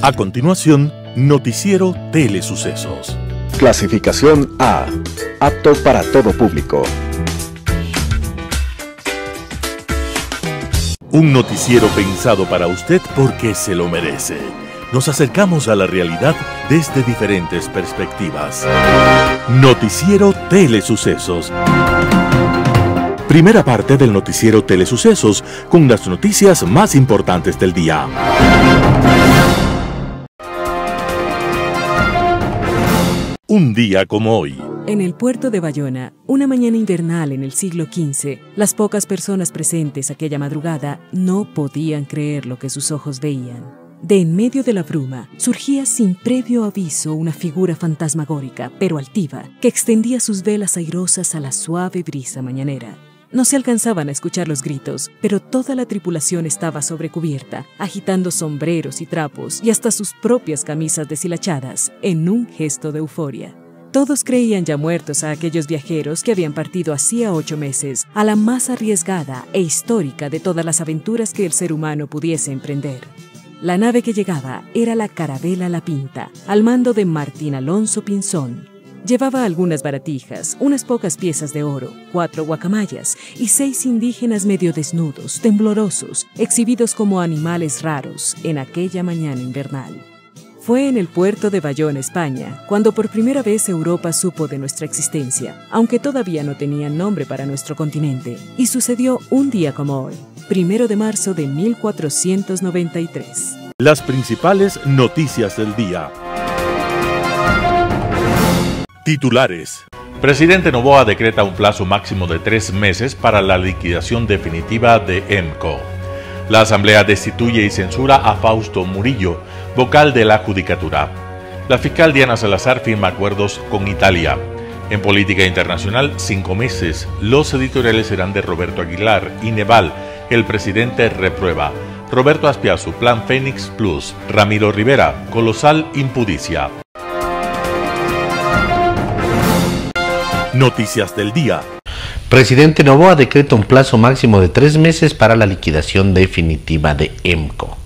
A continuación, Noticiero Telesucesos. Clasificación A. Apto para todo público. Un noticiero pensado para usted porque se lo merece. Nos acercamos a la realidad desde diferentes perspectivas. Noticiero Telesucesos. Primera parte del Noticiero Telesucesos, con las noticias más importantes del día. Un día como hoy. En el puerto de Bayona, una mañana invernal en el siglo XV, las pocas personas presentes aquella madrugada no podían creer lo que sus ojos veían. De en medio de la bruma, surgía sin previo aviso una figura fantasmagórica, pero altiva, que extendía sus velas airosas a la suave brisa mañanera. No se alcanzaban a escuchar los gritos, pero toda la tripulación estaba sobre cubierta, agitando sombreros y trapos y hasta sus propias camisas deshilachadas, en un gesto de euforia. Todos creían ya muertos a aquellos viajeros que habían partido hacía 8 meses, a la más arriesgada e histórica de todas las aventuras que el ser humano pudiese emprender. La nave que llegaba era la Carabela La Pinta, al mando de Martín Alonso Pinzón. Llevaba algunas baratijas, unas pocas piezas de oro, 4 guacamayas y 6 indígenas medio desnudos, temblorosos, exhibidos como animales raros en aquella mañana invernal. Fue en el puerto de Bayona, España, cuando por primera vez Europa supo de nuestra existencia, aunque todavía no tenía nombre para nuestro continente, y sucedió un día como hoy, 1 de marzo de 1493. Las principales noticias del día. Titulares. Presidente Noboa decreta un plazo máximo de 3 meses para la liquidación definitiva de EMCO. La Asamblea destituye y censura a Fausto Murillo, vocal de la Judicatura. La fiscal Diana Salazar firma acuerdos con Italia. En política internacional, 5 meses. Los editoriales serán de Roberto Aguilar y Neval. El presidente reprueba. Roberto Aspiazu, Plan Fénix Plus. Ramiro Rivera, colosal impudicia. Noticias del día. Presidente Noboa decreta un plazo máximo de 3 meses para la liquidación definitiva de EMCO.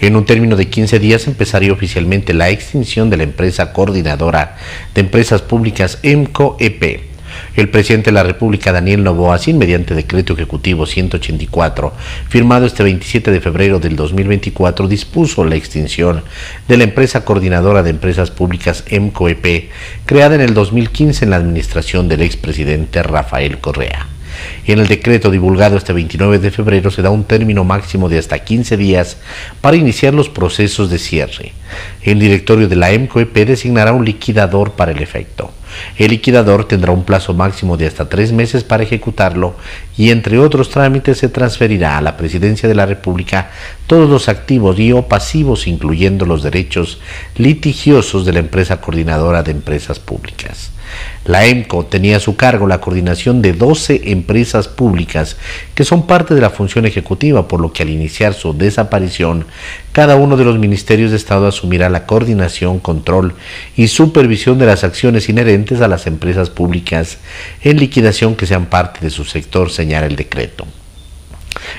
En un término de 15 días empezaría oficialmente la extinción de la empresa coordinadora de empresas públicas EMCO EP. El presidente de la República, Daniel Noboa Sin, mediante decreto ejecutivo 184, firmado este 27 de febrero del 2024, dispuso la extinción de la empresa coordinadora de empresas públicas EMCO EP, creada en el 2015 en la administración del expresidente Rafael Correa. En el decreto divulgado este 29 de febrero se da un término máximo de hasta 15 días para iniciar los procesos de cierre. El directorio de la EMCO EP designará un liquidador para el efecto. El liquidador tendrá un plazo máximo de hasta 3 meses para ejecutarlo y, entre otros trámites, se transferirá a la Presidencia de la República todos los activos y o pasivos, incluyendo los derechos litigiosos de la empresa coordinadora de empresas públicas. La EMCO tenía a su cargo la coordinación de 12 empresas públicas que son parte de la función ejecutiva, por lo que al iniciar su desaparición, cada uno de los ministerios de Estado asumirá la coordinación, control y supervisión de las acciones inherentes a las empresas públicas en liquidación que sean parte de su sector, señala el decreto.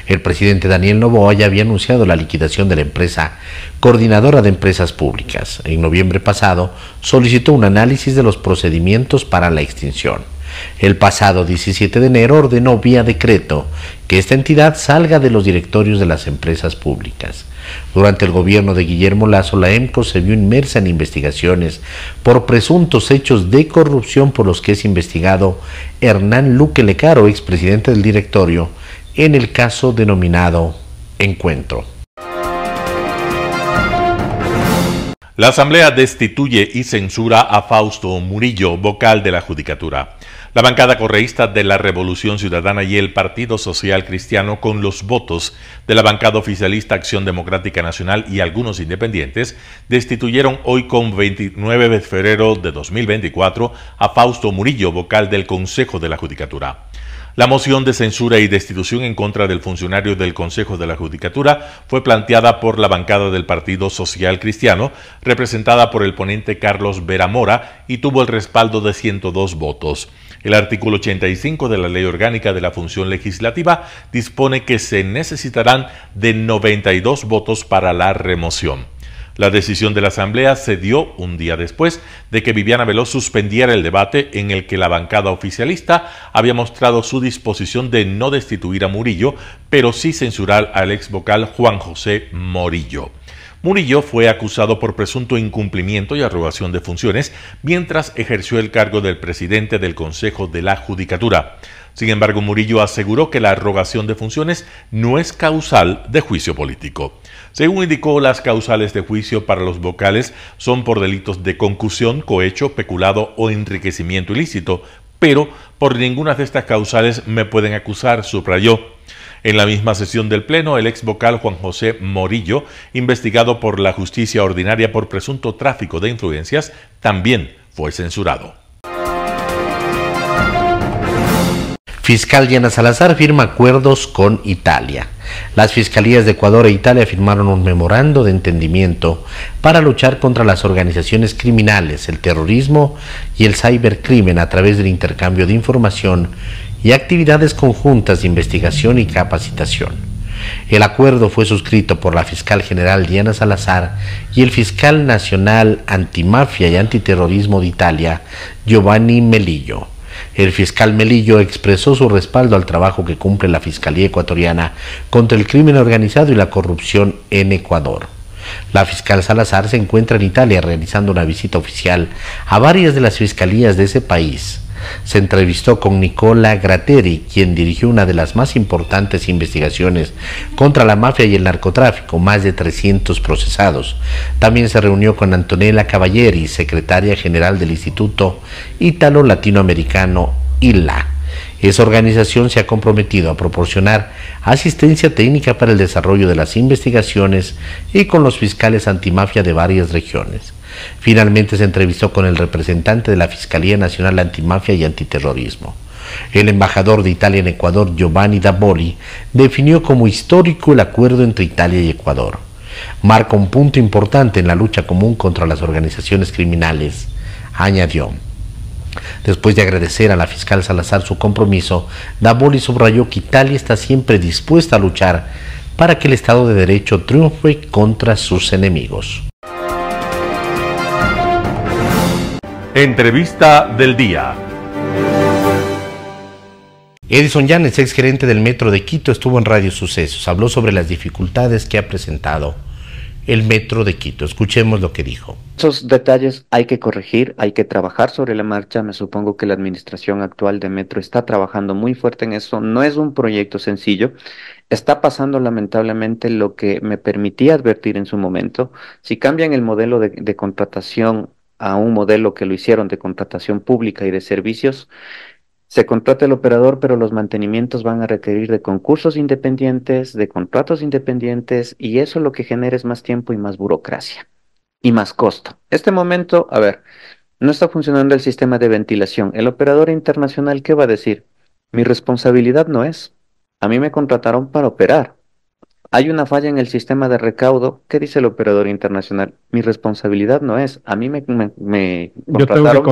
El presidente Daniel Noboa ya había anunciado la liquidación de la empresa coordinadora de empresas públicas. En noviembre pasado solicitó un análisis de los procedimientos para la extinción. El pasado 17 de enero ordenó vía decreto que esta entidad salga de los directorios de las empresas públicas. Durante el gobierno de Guillermo Lasso, la EMCO se vio inmersa en investigaciones por presuntos hechos de corrupción por los que es investigado Hernán Luque Lecaro, expresidente del directorio, en el caso denominado Encuentro. La Asamblea destituye y censura a Fausto Murillo, vocal de la Judicatura. La bancada correísta de la Revolución Ciudadana y el Partido Social Cristiano, con los votos de la bancada oficialista Acción Democrática Nacional y algunos independientes, destituyeron hoy, con 29 de febrero de 2024, a Fausto Murillo, vocal del Consejo de la Judicatura. La moción de censura y destitución en contra del funcionario del Consejo de la Judicatura fue planteada por la bancada del Partido Social Cristiano, representada por el ponente Carlos Vera Mora, y tuvo el respaldo de 102 votos. El artículo 85 de la Ley Orgánica de la Función Legislativa dispone que se necesitarán de 92 votos para la remoción. La decisión de la Asamblea se dio un día después de que Viviana Veloz suspendiera el debate en el que la bancada oficialista había mostrado su disposición de no destituir a Murillo, pero sí censurar al ex vocal Juan José Morillo. Murillo fue acusado por presunto incumplimiento y arrogación de funciones mientras ejerció el cargo del presidente del Consejo de la Judicatura. Sin embargo, Murillo aseguró que la arrogación de funciones no es causal de juicio político. Según indicó, las causales de juicio para los vocales son por delitos de concusión, cohecho, peculado o enriquecimiento ilícito, pero por ninguna de estas causales me pueden acusar, subrayó. En la misma sesión del Pleno, el ex vocal Juan José Morillo, investigado por la justicia ordinaria por presunto tráfico de influencias, también fue censurado. Fiscal Diana Salazar firma acuerdos con Italia. Las fiscalías de Ecuador e Italia firmaron un memorando de entendimiento para luchar contra las organizaciones criminales, el terrorismo y el cibercrimen a través del intercambio de información y actividades conjuntas de investigación y capacitación. El acuerdo fue suscrito por la fiscal general Diana Salazar y el fiscal nacional antimafia y antiterrorismo de Italia, Giovanni Melillo. El fiscal Melillo expresó su respaldo al trabajo que cumple la Fiscalía Ecuatoriana contra el crimen organizado y la corrupción en Ecuador. La fiscal Salazar se encuentra en Italia realizando una visita oficial a varias de las fiscalías de ese país. Se entrevistó con Nicola Gratteri, quien dirigió una de las más importantes investigaciones contra la mafia y el narcotráfico, más de 300 procesados. También se reunió con Antonella Cavalieri, secretaria general del Instituto Ítalo-Latinoamericano ILA. Esa organización se ha comprometido a proporcionar asistencia técnica para el desarrollo de las investigaciones y con los fiscales antimafia de varias regiones. Finalmente se entrevistó con el representante de la Fiscalía Nacional Antimafia y Antiterrorismo. El embajador de Italia en Ecuador, Giovanni Davoli, definió como histórico el acuerdo entre Italia y Ecuador. Marca un punto importante en la lucha común contra las organizaciones criminales, añadió. Después de agradecer a la fiscal Salazar su compromiso, Davoli subrayó que Italia está siempre dispuesta a luchar para que el Estado de Derecho triunfe contra sus enemigos. Entrevista del día. Edison Llanes, ex gerente del Metro de Quito, estuvo en Radio Sucesos. Habló sobre las dificultades que ha presentado el Metro de Quito. Escuchemos lo que dijo. Esos detalles hay que corregir, hay que trabajar sobre la marcha. Me supongo que la administración actual de Metro está trabajando muy fuerte en eso. No es un proyecto sencillo. Está pasando lamentablemente lo que me permití advertir en su momento. Si cambian el modelo de contratación a un modelo que lo hicieron de contratación pública y de servicios, se contrata el operador, pero los mantenimientos van a requerir de concursos independientes, de contratos independientes, y eso lo que genera es más tiempo y más burocracia y más costo. Este momento, a ver, no está funcionando el sistema de ventilación. El operador internacional, ¿qué va a decir? Mi responsabilidad no es. A mí me contrataron para operar. Hay una falla en el sistema de recaudo. ¿Qué dice el operador internacional? Mi responsabilidad no es. A mí me contrataron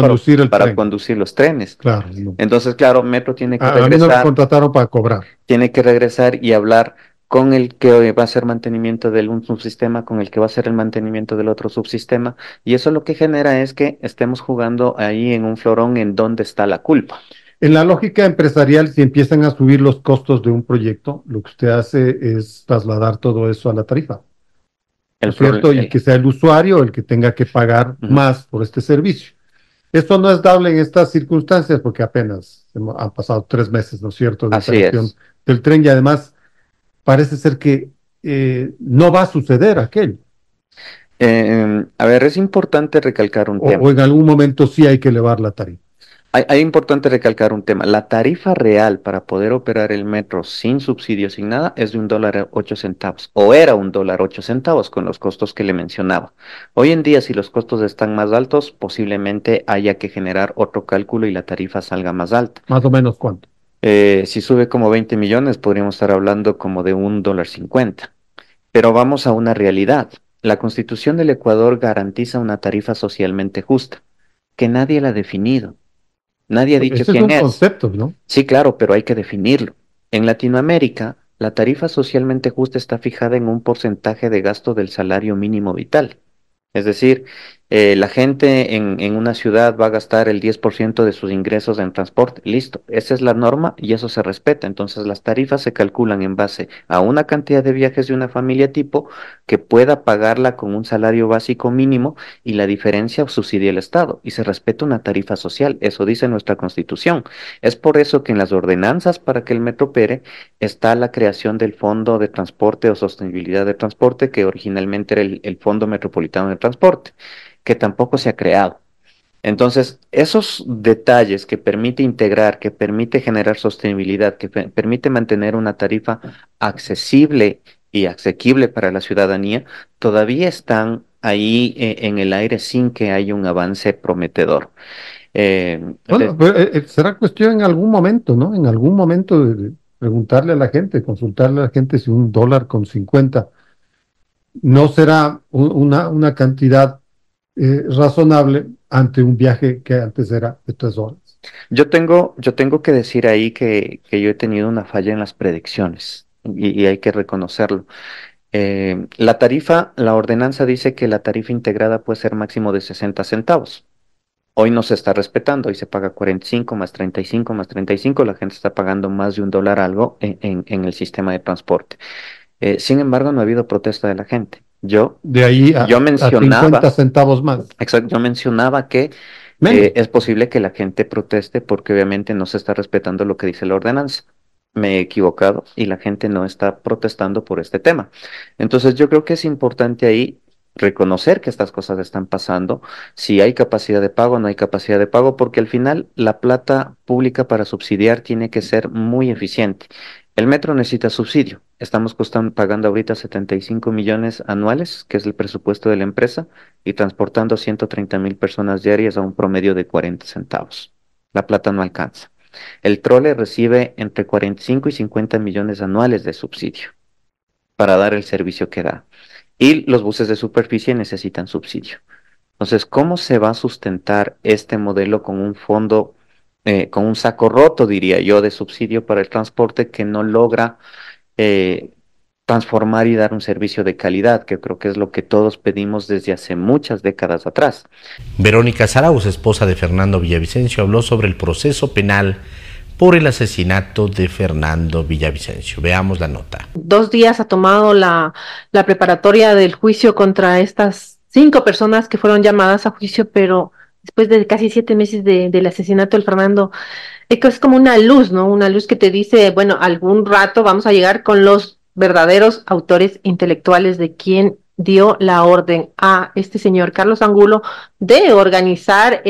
para conducir los trenes. Claro. No. Entonces, claro, Metro tiene que regresar. A mí no me contrataron para cobrar. Tiene que regresar y hablar con el que va a hacer mantenimiento de un subsistema, con el que va a hacer el mantenimiento del otro subsistema. Y eso lo que genera es que estemos jugando ahí en un florón en donde está la culpa. En la lógica empresarial, si empiezan a subir los costos de un proyecto, lo que usted hace es trasladar todo eso a la tarifa. ¿Cierto? Y que sea el usuario el que tenga que pagar más por este servicio. Esto no es dable en estas circunstancias porque apenas han pasado 3 meses, ¿no es cierto?, de operación del tren, y además parece ser que no va a suceder aquello. A ver, es importante recalcar un tema. O en algún momento sí hay que elevar la tarifa. Hay importante recalcar un tema. La tarifa real para poder operar el metro sin subsidio, sin nada, es de $1.08, o era $1.08 con los costos que le mencionaba. Hoy en día, si los costos están más altos, posiblemente haya que generar otro cálculo y la tarifa salga más alta. ¿Más o menos cuánto? Si sube como 20 millones, podríamos estar hablando como de $1.50. Pero vamos a una realidad. La Constitución del Ecuador garantiza una tarifa socialmente justa, que nadie la ha definido. Nadie ha dicho quién es. Es un concepto, ¿no? Sí, claro, pero hay que definirlo. En Latinoamérica, la tarifa socialmente justa está fijada en un porcentaje de gasto del salario mínimo vital. Es decir, la gente en una ciudad va a gastar el 10% de sus ingresos en transporte. Listo, esa es la norma y eso se respeta. Entonces las tarifas se calculan en base a una cantidad de viajes de una familia tipo que pueda pagarla con un salario básico mínimo y la diferencia subsidia el Estado y se respeta una tarifa social. Eso dice nuestra Constitución. Es por eso que en las ordenanzas para que el metro opere está la creación del Fondo de Transporte o Sostenibilidad de Transporte, que originalmente era el Fondo Metropolitano de Transporte, que tampoco se ha creado. Entonces, esos detalles que permite integrar, que permite generar sostenibilidad, que permite mantener una tarifa accesible y asequible para la ciudadanía, todavía están ahí en el aire sin que haya un avance prometedor. Bueno, será cuestión en algún momento, ¿no? En algún momento de preguntarle a la gente, consultarle a la gente si $1.50 no será una cantidad razonable ante un viaje que antes era de 3 horas. Yo tengo que decir ahí que yo he tenido una falla en las predicciones y hay que reconocerlo. La tarifa, la ordenanza dice que la tarifa integrada puede ser máximo de 60 centavos. Hoy no se está respetando, hoy se paga 45 más 35 más 35, la gente está pagando más de $1 algo en el sistema de transporte. Sin embargo, no ha habido protesta de la gente. De ahí Yo mencionaba, 50 centavos más. exacto, yo mencionaba que es posible que la gente proteste porque obviamente no se está respetando lo que dice la ordenanza. Me he equivocado y la gente no está protestando por este tema. Entonces yo creo que es importante ahí reconocer que estas cosas están pasando, si hay capacidad de pago, no hay capacidad de pago, porque al final la plata pública para subsidiar tiene que ser muy eficiente. El metro necesita subsidio. Estamos pagando ahorita 75 millones anuales, que es el presupuesto de la empresa, y transportando 130.000 personas diarias a un promedio de 40 centavos. La plata no alcanza. El trole recibe entre 45 y 50 millones anuales de subsidio para dar el servicio que da. Y los buses de superficie necesitan subsidio. Entonces, ¿cómo se va a sustentar este modelo con un fondo, con un saco roto, diría yo, de subsidio para el transporte que no logra transformar y dar un servicio de calidad, que creo que es lo que todos pedimos desde hace muchas décadas atrás? Verónica Zarauz, esposa de Fernando Villavicencio, habló sobre el proceso penal por el asesinato de Fernando Villavicencio. Veamos la nota. 2 días ha tomado la preparatoria del juicio contra estas 5 personas que fueron llamadas a juicio, pero después de casi 7 meses del asesinato del Fernando, es como una luz, ¿no? Una luz que te dice, bueno, algún rato vamos a llegar con los verdaderos autores intelectuales de quién dio la orden a este señor Carlos Angulo de organizar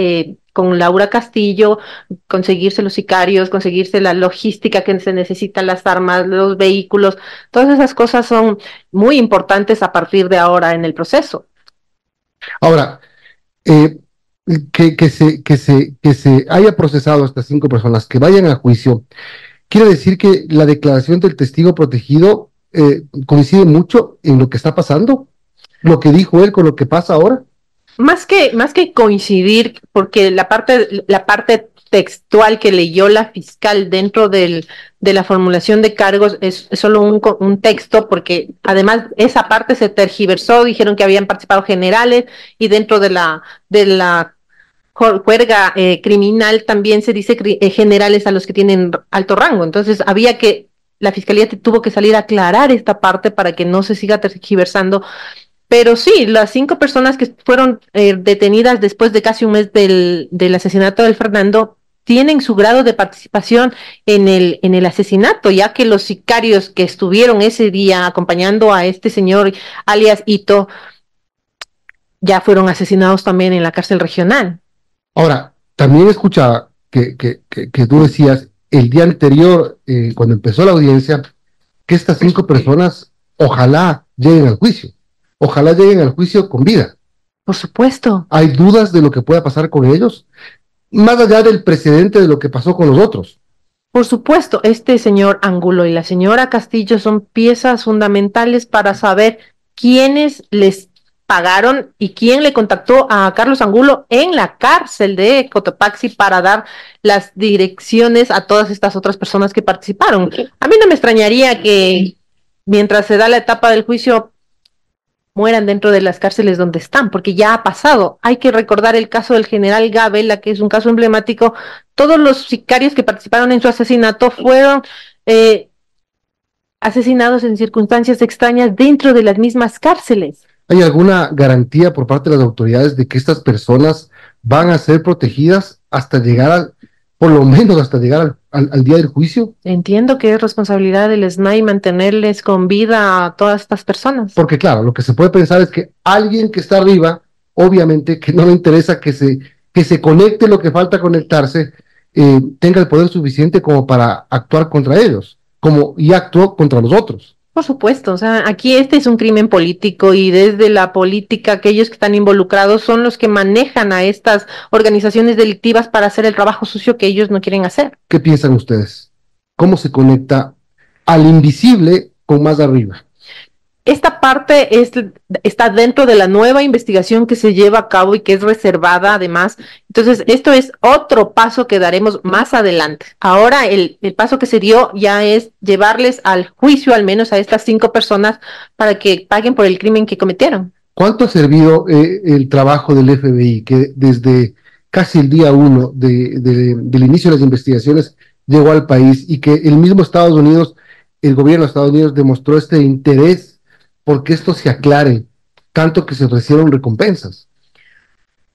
con Laura Castillo, conseguirse los sicarios, conseguirse la logística que se necesita, las armas, los vehículos, todas esas cosas son muy importantes a partir de ahora en el proceso. Ahora, que se haya procesado a estas 5 personas, que vayan a juicio, quiere decir que la declaración del testigo protegido coincide mucho en lo que está pasando, lo que dijo él con lo que pasa ahora. Más que coincidir, porque la parte textual que leyó la fiscal dentro de la formulación de cargos es solo un texto, porque además esa parte se tergiversó, dijeron que habían participado generales y dentro de la juerga criminal también se dice generales a los que tienen alto rango. Entonces la fiscalía tuvo que salir a aclarar esta parte para que no se siga tergiversando. Pero sí, las 5 personas que fueron detenidas después de casi un mes del asesinato del Fernando tienen su grado de participación en el asesinato, ya que los sicarios que estuvieron ese día acompañando a este señor alias Ito ya fueron asesinados también en la cárcel regional. Ahora, también escuchaba que tú decías el día anterior, cuando empezó la audiencia, que estas 5 personas ojalá lleguen al juicio. Ojalá lleguen al juicio con vida. Por supuesto. ¿Hay dudas de lo que pueda pasar con ellos? Más allá del precedente de lo que pasó con los otros. Por supuesto, este señor Angulo y la señora Castillo son piezas fundamentales para saber quiénes les pagaron y quién le contactó a Carlos Angulo en la cárcel de Cotopaxi para dar las direcciones a todas estas otras personas que participaron. A mí no me extrañaría que mientras se da la etapa del juicio mueran dentro de las cárceles donde están, porque ya ha pasado. Hay que recordar el caso del general Gabela, que es un caso emblemático. Todos los sicarios que participaron en su asesinato fueron asesinados en circunstancias extrañas dentro de las mismas cárceles. ¿Hay alguna garantía por parte de las autoridades de que estas personas van a ser protegidas hasta llegar por lo menos hasta llegar al día del juicio? Entiendo que es responsabilidad del SMAI mantenerles con vida a todas estas personas. Porque claro, lo que se puede pensar es que alguien que está arriba, obviamente que no le interesa que se conecte lo que falta conectarse, tenga el poder suficiente como para actuar contra ellos, como y actuó contra los otros. Por supuesto, o sea, aquí este es un crimen político y desde la política aquellos que están involucrados son los que manejan a estas organizaciones delictivas para hacer el trabajo sucio que ellos no quieren hacer. ¿Qué piensan ustedes? ¿Cómo se conecta al invisible con más arriba? Esta parte está dentro de la nueva investigación que se lleva a cabo y que es reservada además. Entonces, esto es otro paso que daremos más adelante. Ahora el paso que se dio ya es llevarles al juicio al menos a estas 5 personas para que paguen por el crimen que cometieron. ¿Cuánto ha servido el trabajo del FBI que desde casi el día 1 del inicio de las investigaciones llegó al país y que el mismo Estados Unidos, el gobierno de Estados Unidos demostró este interés porque esto se aclare, tanto que se ofrecieron recompensas?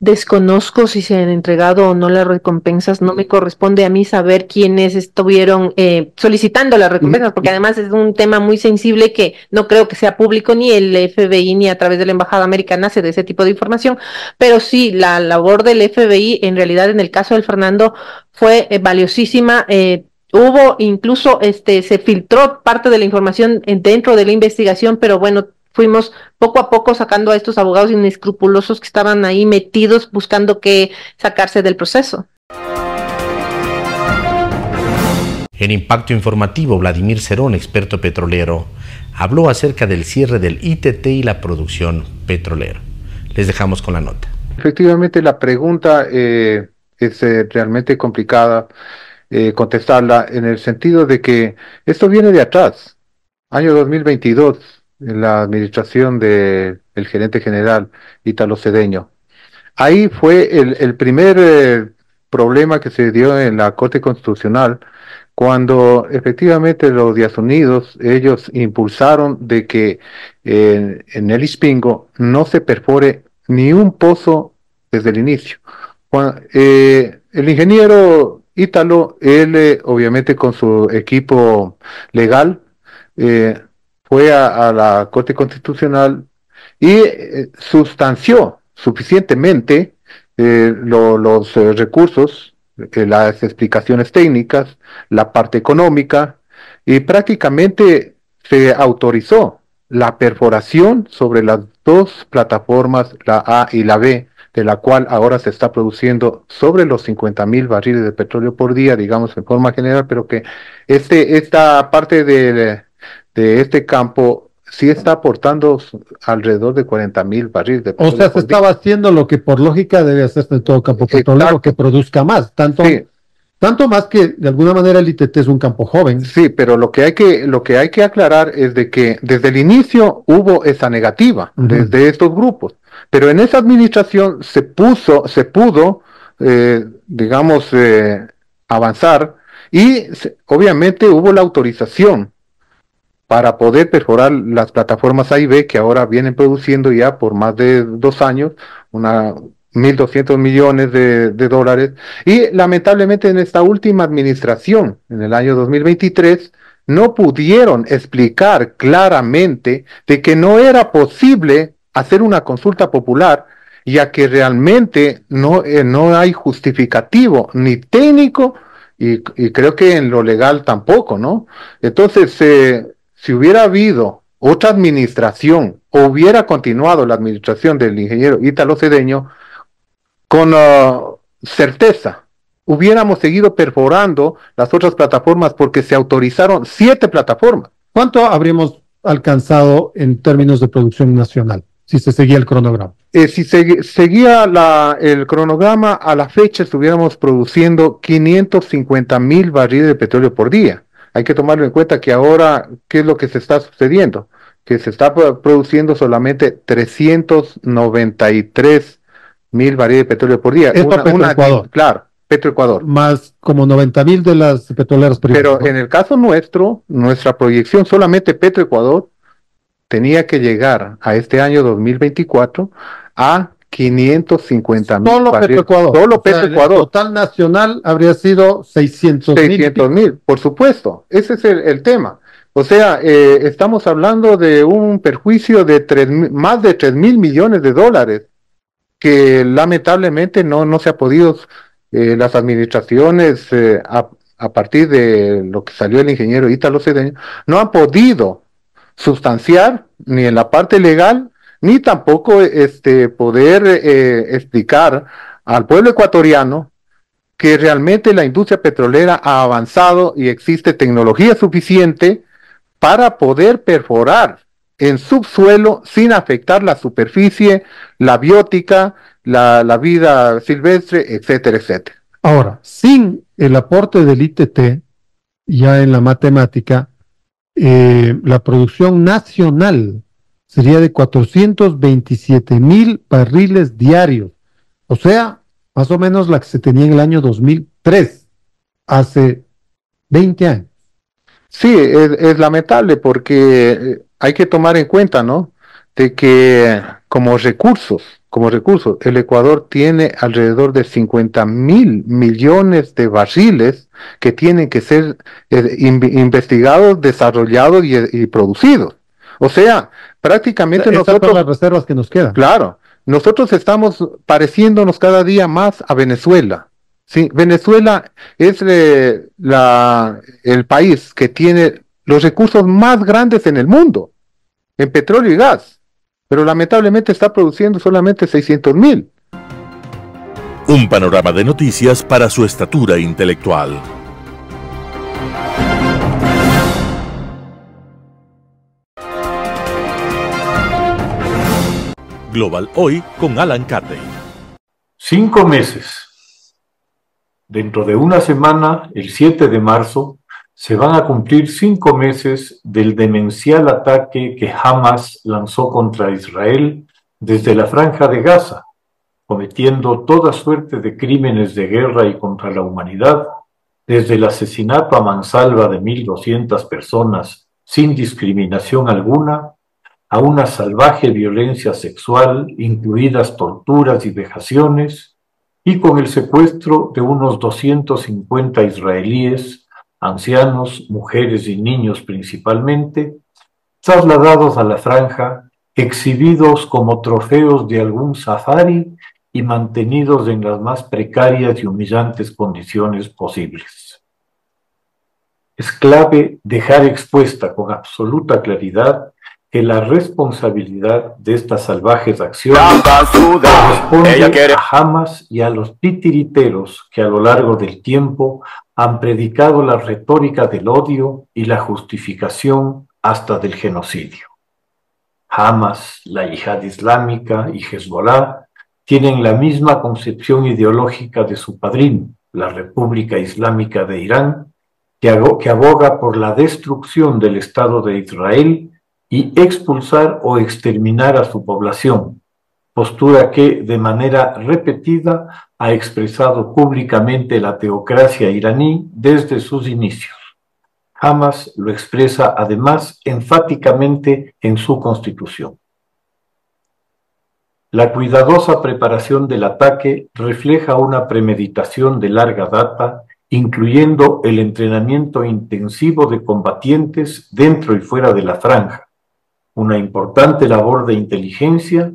Desconozco si se han entregado o no las recompensas, no me corresponde a mí saber quiénes estuvieron solicitando las recompensas, porque además es un tema muy sensible que no creo que sea público, ni el FBI ni a través de la Embajada Americana se de ese tipo de información, pero sí, la labor del FBI en realidad en el caso del Fernando fue valiosísima. Hubo incluso, se filtró parte de la información dentro de la investigación, pero bueno, fuimos poco a poco sacando a estos abogados inescrupulosos que estaban ahí metidos buscando que sacarse del proceso. En Impacto Informativo, Vladimir Cerón, experto petrolero, habló acerca del cierre del ITT y la producción petrolera. Les dejamos con la nota. Efectivamente, la pregunta es realmente complicada contestarla en el sentido de que esto viene de atrás. Año 2022, en la administración del gerente general Ítalo Cedeño. Ahí fue el primer problema que se dio en la Corte Constitucional, efectivamente los Díaz Unidos, ellos impulsaron de que en el Ispingo no se perfore ni un pozo desde el inicio. El ingeniero Ítalo, él obviamente con su equipo legal, fue a la Corte Constitucional y sustanció suficientemente los recursos, las explicaciones técnicas, la parte económica, y prácticamente se autorizó la perforación sobre las 2 plataformas, la A y la B, de la cual ahora se está produciendo sobre los 50,000 barriles de petróleo por día, digamos en forma general, pero que esta parte de este campo sí está aportando alrededor de 40,000 barriles de petróleo. O sea, se estaba haciendo lo que por lógica debe hacerse en todo campo petrolero, que produzca más, tanto más que de alguna manera el ITT es un campo joven. Sí, pero lo que hay que aclarar es de que desde el inicio hubo esa negativa desde estos grupos, pero en esa administración se pudo avanzar y obviamente hubo la autorización para poder perforar las plataformas A y B que ahora vienen produciendo ya por más de 2 años, 1.200 millones de dólares, y lamentablemente en esta última administración, en el año 2023, no pudieron explicar claramente de que no era posible hacer una consulta popular, ya que realmente no hay justificativo ni técnico y creo que en lo legal tampoco, ¿no? Entonces, si hubiera habido otra administración o hubiera continuado la administración del ingeniero Ítalo Cedeño, con certeza hubiéramos seguido perforando las otras plataformas porque se autorizaron 7 plataformas. ¿Cuánto habríamos alcanzado en términos de producción nacional si se seguía el cronograma? Si seguía el cronograma, a la fecha estuviéramos produciendo 550,000 barriles de petróleo por día. Hay que tomarlo en cuenta que ahora, ¿qué es lo que se está sucediendo? que se está produciendo solamente 393.000 barriles de petróleo por día. Petroecuador. Claro, Petroecuador. Más como 90.000 de las petroleras privadas. Pero en el caso nuestro, nuestra proyección, solamente Petroecuador tenía que llegar a este año 2024 a 550.000. Solo Petroecuador. Solo Petroecuador. El total nacional habría sido 600.000. Por supuesto. Ese es el tema. O sea, estamos hablando de un perjuicio de más de 3.000 millones de dólares que lamentablemente no se ha podido, las administraciones, a partir de lo que salió el ingeniero Ítalo Cedeño, no han podido sustanciar ni en la parte legal, ni tampoco poder explicar al pueblo ecuatoriano que realmente la industria petrolera ha avanzado y existe tecnología suficiente para poder perforar en subsuelo sin afectar la superficie, la biótica, la vida silvestre, etcétera, etcétera. Ahora, sin el aporte del ITT, ya en la matemática, la producción nacional sería de 427.000 barriles diarios, o sea, más o menos la que se tenía en el año 2003, hace 20 años. Sí, es lamentable porque hay que tomar en cuenta, ¿no?, de que como recursos, el Ecuador tiene alrededor de 50.000 millones de barriles que tienen que ser investigados, desarrollados y producidos. O sea, prácticamente nosotros... son las reservas que nos quedan. Claro, nosotros estamos pareciéndonos cada día más a Venezuela. Sí, Venezuela es el país que tiene los recursos más grandes en el mundo, en petróleo y gas, pero lamentablemente está produciendo solamente 600.000. Un panorama de noticias para su estatura intelectual. Global Hoy con Alan Carney. 5 meses. Dentro de una semana, el 7 de marzo, se van a cumplir 5 meses del demencial ataque que Hamas lanzó contra Israel desde la Franja de Gaza, cometiendo toda suerte de crímenes de guerra y contra la humanidad, desde el asesinato a mansalva de 1.200 personas sin discriminación alguna, a una salvaje violencia sexual, incluidas torturas y vejaciones, y con el secuestro de unos 250 israelíes, ancianos, mujeres y niños principalmente, trasladados a la franja, exhibidos como trofeos de algún safari y mantenidos en las más precarias y humillantes condiciones posibles. Es clave dejar expuesta con absoluta claridad que la responsabilidad de estas salvajes acciones corresponde a Hamas y a los titiriteros que a lo largo del tiempo han predicado la retórica del odio y la justificación hasta del genocidio. Hamas, la Yihad Islámica y Hezbollah tienen la misma concepción ideológica de su padrino, la República Islámica de Irán, que aboga por la destrucción del Estado de Israel y expulsar o exterminar a su población, postura que de manera repetida ha expresado públicamente la teocracia iraní desde sus inicios. Hamas lo expresa además enfáticamente en su constitución. La cuidadosa preparación del ataque refleja una premeditación de larga data, incluyendo el entrenamiento intensivo de combatientes dentro y fuera de la franja, una importante labor de inteligencia,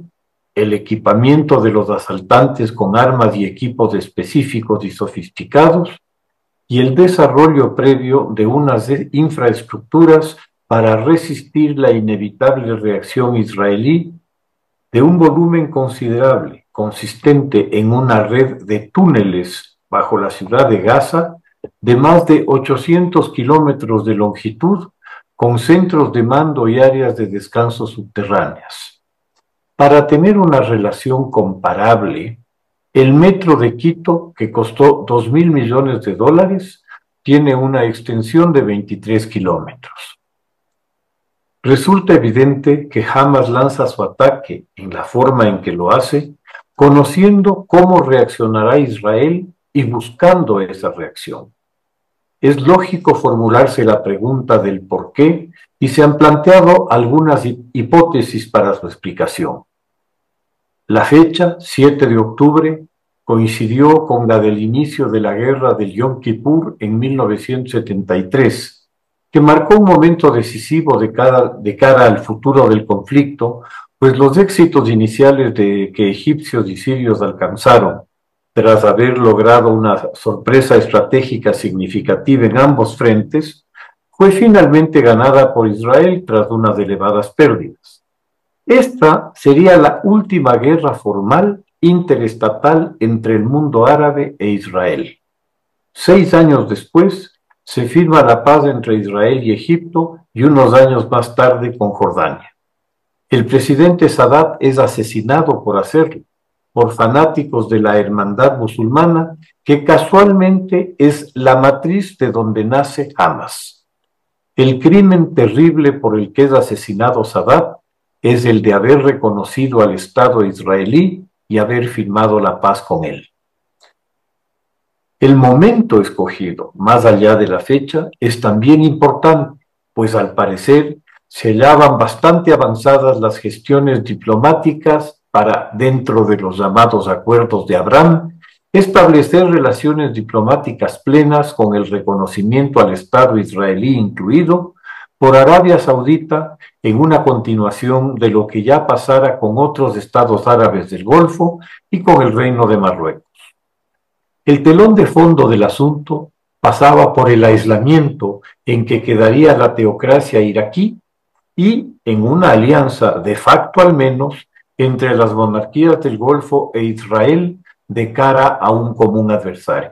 el equipamiento de los asaltantes con armas y equipos específicos y sofisticados, y el desarrollo previo de unas infraestructuras para resistir la inevitable reacción israelí de un volumen considerable, consistente en una red de túneles bajo la ciudad de Gaza de más de 800 kilómetros de longitud, con centros de mando y áreas de descanso subterráneas. Para tener una relación comparable, el metro de Quito, que costó 2.000 millones de dólares, tiene una extensión de 23 kilómetros. Resulta evidente que Hamas lanza su ataque en la forma en que lo hace, conociendo cómo reaccionará Israel y buscando esa reacción. Es lógico formularse la pregunta del por qué y se han planteado algunas hipótesis para su explicación. La fecha, 7 de octubre, coincidió con la del inicio de la guerra del Yom Kippur en 1973, que marcó un momento decisivo de cara al futuro del conflicto, pues los éxitos iniciales que egipcios y sirios alcanzaron, tras haber logrado una sorpresa estratégica significativa en ambos frentes, fue finalmente ganada por Israel tras unas elevadas pérdidas. Esta sería la última guerra formal interestatal entre el mundo árabe e Israel. 6 años después, se firma la paz entre Israel y Egipto y unos años más tarde con Jordania. El presidente Sadat es asesinado por hacerlo, por fanáticos de la hermandad musulmana, que casualmente es la matriz de donde nace Hamas. El crimen terrible por el que es asesinado Sadat es el de haber reconocido al Estado israelí y haber firmado la paz con él. El momento escogido, más allá de la fecha, es también importante, pues al parecer se hallaban bastante avanzadas las gestiones diplomáticas para, dentro de los llamados acuerdos de Abraham, establecer relaciones diplomáticas plenas con el reconocimiento al Estado israelí incluido por Arabia Saudita en una continuación de lo que ya pasara con otros estados árabes del Golfo y con el Reino de Marruecos. El telón de fondo del asunto pasaba por el aislamiento en que quedaría la teocracia iraquí y en una alianza, de facto al menos, entre las monarquías del Golfo e Israel de cara a un común adversario.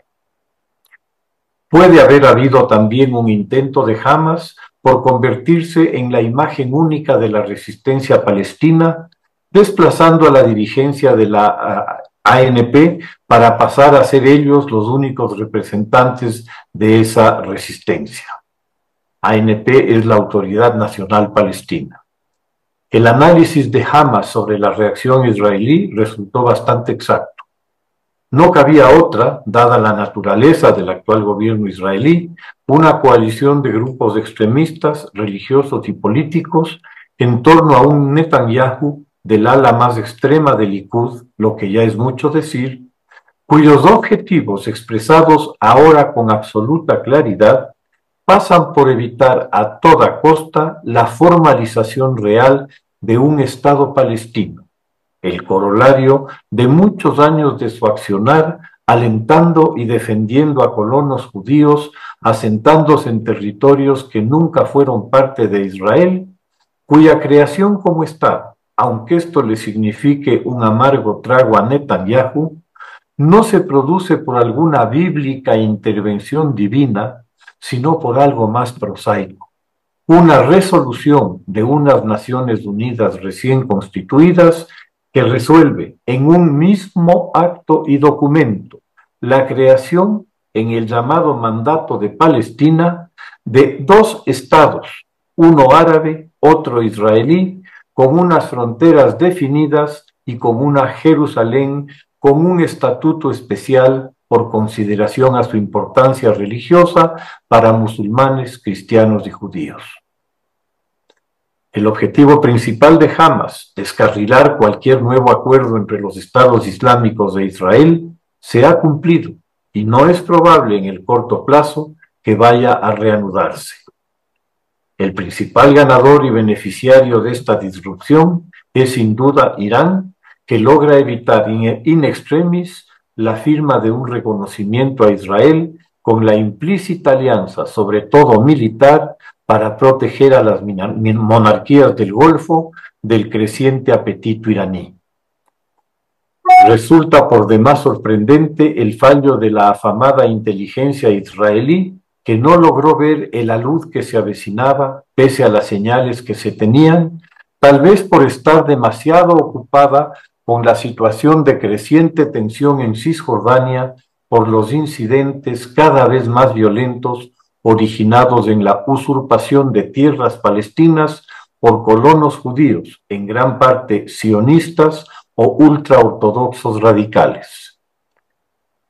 Puede haber habido también un intento de Hamas por convertirse en la imagen única de la resistencia palestina, desplazando a la dirigencia de la ANP para pasar a ser ellos los únicos representantes de esa resistencia. ANP es la Autoridad Nacional Palestina. El análisis de Hamas sobre la reacción israelí resultó bastante exacto. No cabía otra, dada la naturaleza del actual gobierno israelí, una coalición de grupos extremistas, religiosos y políticos en torno a un Netanyahu del ala más extrema del Likud, lo que ya es mucho decir, cuyos objetivos expresados ahora con absoluta claridad pasan por evitar a toda costa la formalización real de un Estado palestino, el corolario de muchos años de su accionar, alentando y defendiendo a colonos judíos asentándose en territorios que nunca fueron parte de Israel, cuya creación como Estado, aunque esto le signifique un amargo trago a Netanyahu, no se produce por alguna bíblica intervención divina, sino por algo más prosaico, una resolución de unas Naciones Unidas recién constituidas que resuelve en un mismo acto y documento la creación en el llamado Mandato de Palestina de 2 estados, uno árabe, otro israelí, con unas fronteras definidas y con una Jerusalén con un estatuto especial por consideración a su importancia religiosa para musulmanes, cristianos y judíos. El objetivo principal de Hamas, descarrilar cualquier nuevo acuerdo entre los estados islámicos de Israel, se ha cumplido y no es probable en el corto plazo que vaya a reanudarse. El principal ganador y beneficiario de esta disrupción es sin duda Irán, que logra evitar in extremis la firma de un reconocimiento a Israel con la implícita alianza, sobre todo militar, para proteger a las monarquías del Golfo del creciente apetito iraní. Resulta por demás sorprendente el fallo de la afamada inteligencia israelí, que no logró ver el alud que se avecinaba, pese a las señales que se tenían, tal vez por estar demasiado ocupada con la situación de creciente tensión en Cisjordania por los incidentes cada vez más violentos originados en la usurpación de tierras palestinas por colonos judíos, en gran parte sionistas o ultraortodoxos radicales.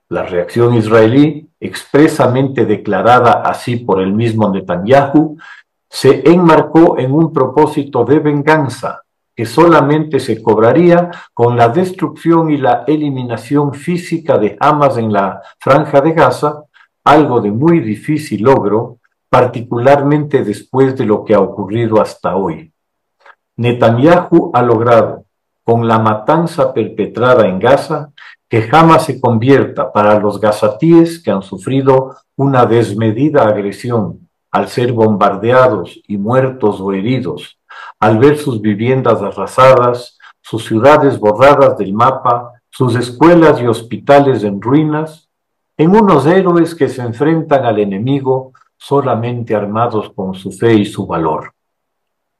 La reacción israelí, expresamente declarada así por el mismo Netanyahu, se enmarcó en un propósito de venganza que solamente se cobraría con la destrucción y la eliminación física de Hamas en la Franja de Gaza, algo de muy difícil logro, particularmente después de lo que ha ocurrido hasta hoy. Netanyahu ha logrado, con la matanza perpetrada en Gaza, que Hamas se convierta para los gazatíes que han sufrido una desmedida agresión al ser bombardeados y muertos o heridos, al ver sus viviendas arrasadas, sus ciudades borradas del mapa, sus escuelas y hospitales en ruinas, en unos héroes que se enfrentan al enemigo solamente armados con su fe y su valor.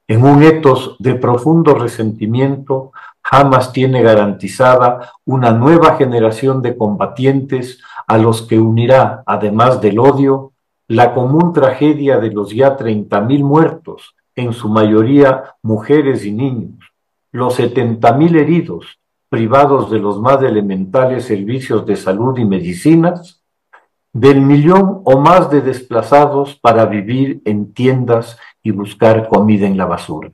En un etos de profundo resentimiento, Hamas tiene garantizada una nueva generación de combatientes a los que unirá, además del odio, la común tragedia de los ya 30.000 muertos, en su mayoría mujeres y niños, los 70.000 heridos, privados de los más elementales servicios de salud y medicinas, del 1.000.000 o más de desplazados para vivir en tiendas y buscar comida en la basura.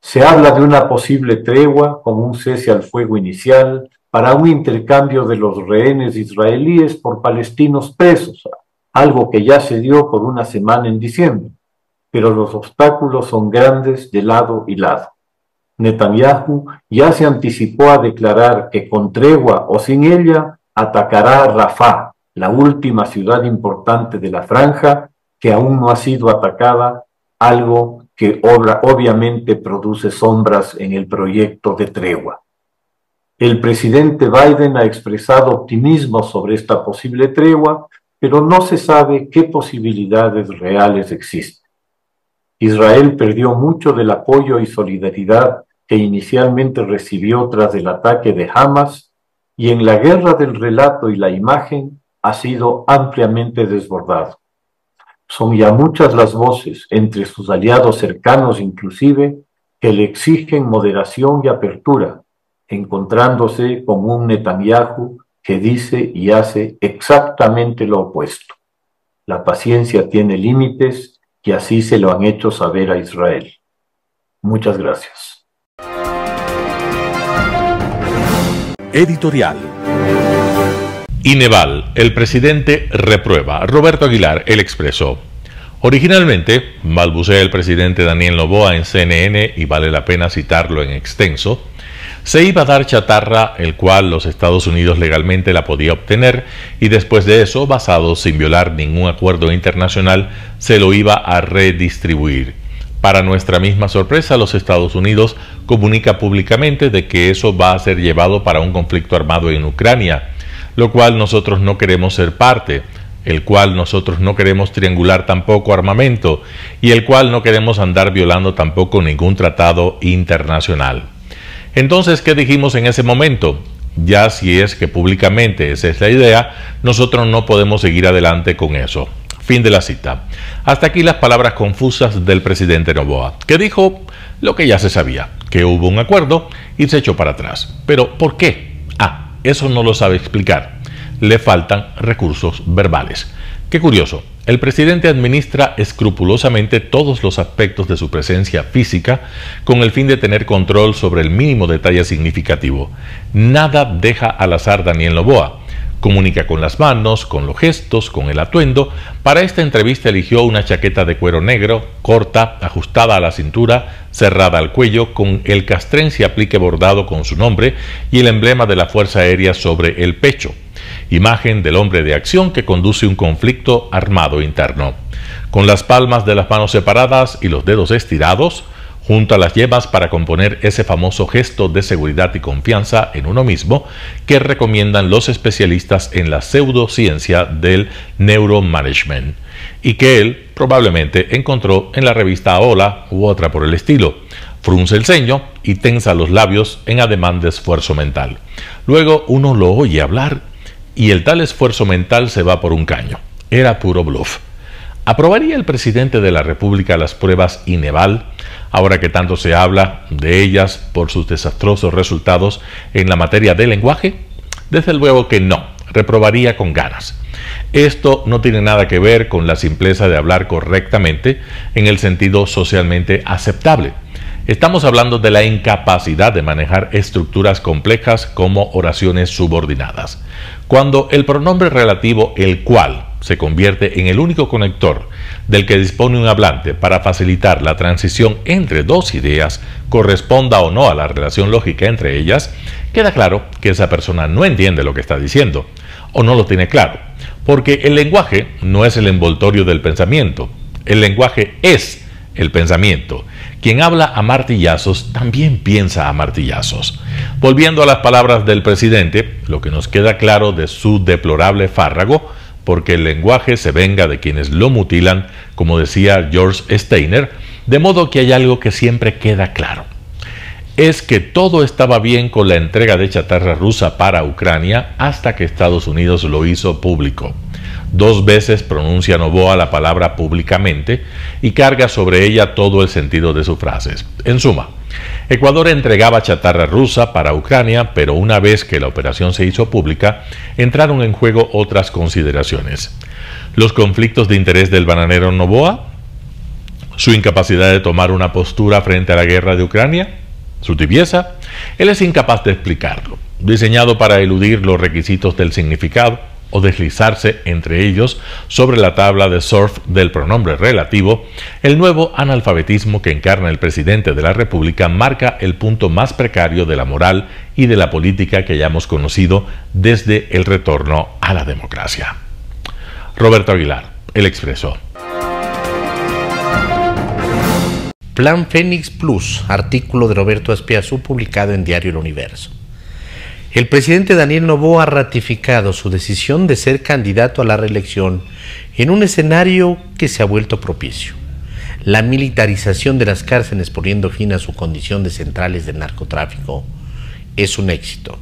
Se habla de una posible tregua como un cese al fuego inicial para un intercambio de los rehenes israelíes por palestinos presos, algo que ya se dio por una semana en diciembre, pero los obstáculos son grandes de lado y lado. Netanyahu ya se anticipó a declarar que con tregua o sin ella atacará a Rafah, la última ciudad importante de la franja que aún no ha sido atacada, algo que obviamente produce sombras en el proyecto de tregua. El presidente Biden ha expresado optimismo sobre esta posible tregua, pero no se sabe qué posibilidades reales existen. Israel perdió mucho del apoyo y solidaridad que inicialmente recibió tras el ataque de Hamas, y en la guerra del relato y la imagen ha sido ampliamente desbordado. Son ya muchas las voces, entre sus aliados cercanos inclusive, que le exigen moderación y apertura, encontrándose con un Netanyahu que dice y hace exactamente lo opuesto. La paciencia tiene límites y así se lo han hecho saber a Israel. Muchas gracias. Editorial. Ineval, el presidente reprueba. Roberto Aguilar, El Expreso. Originalmente, balbucea el presidente Daniel Noboa en CNN, y vale la pena citarlo en extenso, se iba a dar chatarra, el cual los Estados Unidos legalmente la podía obtener, y después de eso, basado sin violar ningún acuerdo internacional, se lo iba a redistribuir. Para nuestra misma sorpresa, los Estados Unidos comunica públicamente de que eso va a ser llevado para un conflicto armado en Ucrania, lo cual nosotros no queremos ser parte, el cual nosotros no queremos triangular tampoco armamento, y el cual no queremos andar violando tampoco ningún tratado internacional. Entonces, ¿qué dijimos en ese momento? Ya si es que públicamente esa es la idea, nosotros no podemos seguir adelante con eso. Fin de la cita. Hasta aquí las palabras confusas del presidente Noboa, que dijo lo que ya se sabía, que hubo un acuerdo y se echó para atrás. ¿Pero por qué? Eso no lo sabe explicar. Le faltan recursos verbales. Qué curioso, el presidente administra escrupulosamente todos los aspectos de su presencia física con el fin de tener control sobre el mínimo detalle significativo. Nada deja al azar Daniel Noboa. Comunica con las manos, con los gestos, con el atuendo. Para esta entrevista eligió una chaqueta de cuero negro, corta, ajustada a la cintura, cerrada al cuello, con el castrense aplique bordado con su nombre y el emblema de la Fuerza Aérea sobre el pecho. Imagen del hombre de acción que conduce un conflicto armado interno. Con las palmas de las manos separadas y los dedos estirados, junta las yemas para componer ese famoso gesto de seguridad y confianza en uno mismo que recomiendan los especialistas en la pseudociencia del neuromanagement, y que él probablemente encontró en la revista Hola u otra por el estilo. Frunce el ceño y tensa los labios en ademán de esfuerzo mental. Luego uno lo oye hablar y el tal esfuerzo mental se va por un caño. Era puro bluff. ¿Aprobaría el presidente de la República las pruebas Ineval? ahora que tanto se habla de ellas por sus desastrosos resultados en la materia de lenguaje? Desde luego que no, reprobaría con ganas. Esto no tiene nada que ver con la simpleza de hablar correctamente en el sentido socialmente aceptable. Estamos hablando de la incapacidad de manejar estructuras complejas como oraciones subordinadas. Cuando el pronombre relativo el cual se convierte en el único conector del que dispone un hablante para facilitar la transición entre dos ideas, corresponda o no a la relación lógica entre ellas, queda claro que esa persona no entiende lo que está diciendo, o no lo tiene claro, porque el lenguaje no es el envoltorio del pensamiento, el lenguaje es el pensamiento. Quien habla a martillazos también piensa a martillazos. Volviendo a las palabras del presidente, lo que nos queda claro de su deplorable fárrago, porque el lenguaje se venga de quienes lo mutilan, como decía George Steiner, de modo que hay algo que siempre queda claro. Es que todo estaba bien con la entrega de chatarra rusa para Ucrania hasta que Estados Unidos lo hizo público. 2 veces pronuncia Noboa la palabra públicamente y carga sobre ella todo el sentido de sus frases. En suma, Ecuador entregaba chatarra rusa para Ucrania, pero una vez que la operación se hizo pública, entraron en juego otras consideraciones. Los conflictos de interés del bananero Noboa, su incapacidad de tomar una postura frente a la guerra de Ucrania, su tibieza. Él es incapaz de explicarlo. Diseñado para eludir los requisitos del significado o deslizarse entre ellos sobre la tabla de surf del pronombre relativo, el nuevo analfabetismo que encarna el presidente de la República marca el punto más precario de la moral y de la política que hayamos conocido desde el retorno a la democracia. Roberto Aguilar, El Expreso. Plan Fénix Plus, artículo de Roberto Azpiazu publicado en Diario El Universo. El presidente Daniel Noboa ha ratificado su decisión de ser candidato a la reelección en un escenario que se ha vuelto propicio. La militarización de las cárceles poniendo fin a su condición de centrales del narcotráfico es un éxito.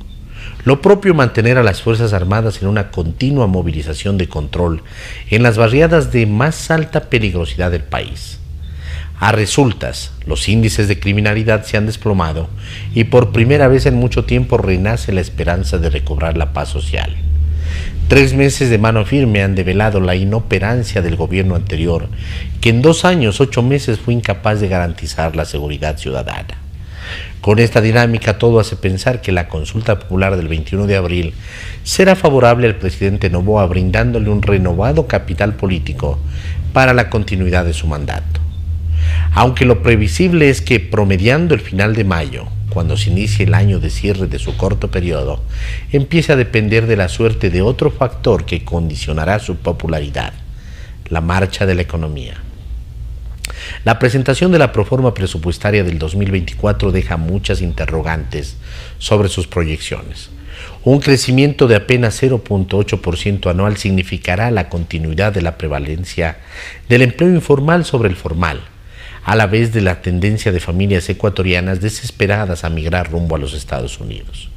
Lo propio mantener a las Fuerzas Armadas en una continua movilización de control en las barriadas de más alta peligrosidad del país. A resultas, los índices de criminalidad se han desplomado y por primera vez en mucho tiempo renace la esperanza de recobrar la paz social. 3 meses de mano firme han develado la inoperancia del gobierno anterior, que en 2 años, 8 meses fue incapaz de garantizar la seguridad ciudadana. Con esta dinámica todo hace pensar que la consulta popular del 21 de abril será favorable al presidente Noboa, brindándole un renovado capital político para la continuidad de su mandato. Aunque lo previsible es que, promediando el final de mayo, cuando se inicie el año de cierre de su corto periodo, empiece a depender de la suerte de otro factor que condicionará su popularidad: la marcha de la economía. La presentación de la proforma presupuestaria del 2024 deja muchas interrogantes sobre sus proyecciones. Un crecimiento de apenas 0.8% anual significará la continuidad de la prevalencia del empleo informal sobre el formal, a la vez de la tendencia de familias ecuatorianas desesperadas a migrar rumbo a los Estados Unidos.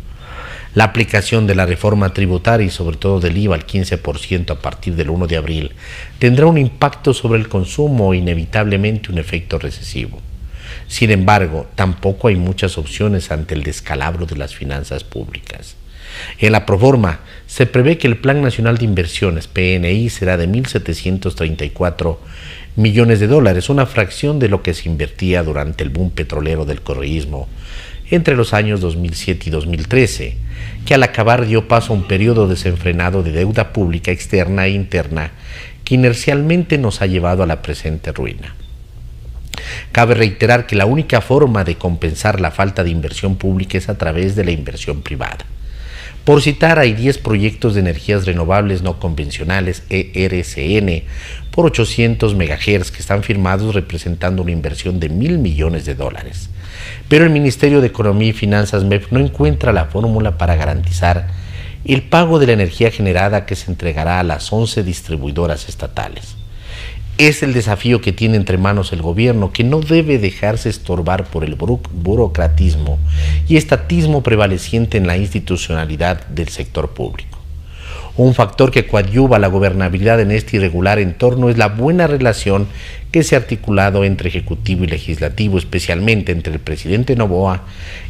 La aplicación de la reforma tributaria y sobre todo del IVA al 15% a partir del 1 de abril tendrá un impacto sobre el consumo e inevitablemente un efecto recesivo. Sin embargo, tampoco hay muchas opciones ante el descalabro de las finanzas públicas. En la proforma se prevé que el Plan Nacional de Inversiones, PNI, será de 1.734 millones de dólares, una fracción de lo que se invertía durante el boom petrolero del correísmo entre los años 2007 y 2013, que al acabar dio paso a un periodo desenfrenado de deuda pública externa e interna que inercialmente nos ha llevado a la presente ruina. Cabe reiterar que la única forma de compensar la falta de inversión pública es a través de la inversión privada. Por citar, hay 10 proyectos de energías renovables no convencionales, ERCN, por 800 MHz que están firmados, representando una inversión de 1.000 millones de dólares. Pero el Ministerio de Economía y Finanzas, MEF, no encuentra la fórmula para garantizar el pago de la energía generada que se entregará a las 11 distribuidoras estatales. Es el desafío que tiene entre manos el gobierno, que no debe dejarse estorbar por el burocratismo y estatismo prevaleciente en la institucionalidad del sector público. Un factor que coadyuva la gobernabilidad en este irregular entorno es la buena relación que se ha articulado entre Ejecutivo y Legislativo, especialmente entre el presidente Noboa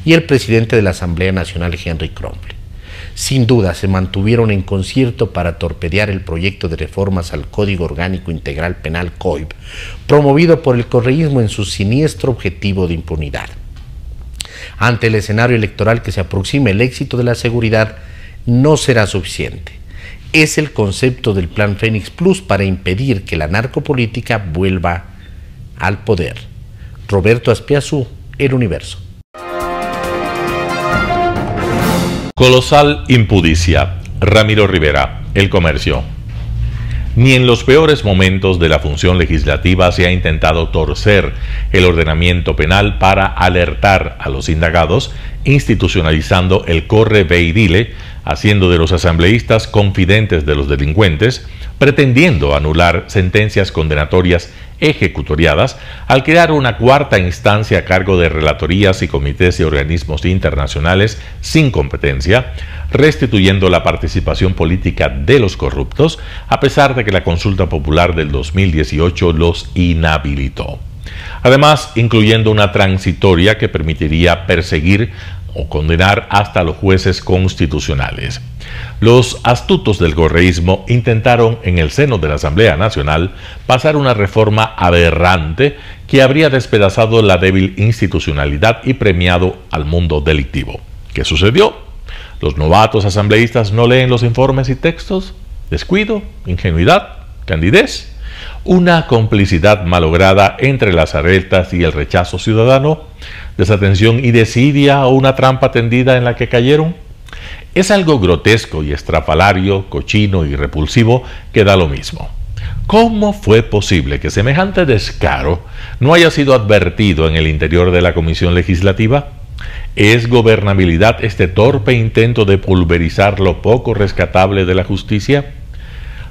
y el presidente de la Asamblea Nacional, Henry Kromble. Sin duda se mantuvieron en concierto para torpedear el proyecto de reformas al Código Orgánico Integral Penal COIP, promovido por el correísmo en su siniestro objetivo de impunidad. Ante el escenario electoral que se aproxima, el éxito de la seguridad no será suficiente. Es el concepto del Plan Fénix Plus para impedir que la narcopolítica vuelva al poder. Roberto Aspiazú, El Universo. Colosal impudicia. Ramiro Rivera, El Comercio. Ni en los peores momentos de la función legislativa se ha intentado torcer el ordenamiento penal para alertar a los indagados, institucionalizando el corre ve y dile, haciendo de los asambleístas confidentes de los delincuentes, pretendiendo anular sentencias condenatorias ejecutoriadas al crear una cuarta instancia a cargo de relatorías y comités y organismos internacionales sin competencia, restituyendo la participación política de los corruptos, a pesar de que la consulta popular del 2018 los inhabilitó. Además, incluyendo una transitoria que permitiría perseguir o condenar hasta los jueces constitucionales. Los astutos del correísmo intentaron en el seno de la Asamblea Nacional pasar una reforma aberrante que habría despedazado la débil institucionalidad y premiado al mundo delictivo. ¿Qué sucedió? Los novatos asambleístas no leen los informes y textos. ¿Descuido? ¿Ingenuidad? ¿Candidez? ¿Una complicidad malograda entre las alertas y el rechazo ciudadano? ¿Desatención y desidia o una trampa tendida en la que cayeron? Es algo grotesco y estrafalario, cochino y repulsivo que da lo mismo. ¿Cómo fue posible que semejante descaro no haya sido advertido en el interior de la Comisión Legislativa? ¿Es gobernabilidad este torpe intento de pulverizar lo poco rescatable de la justicia?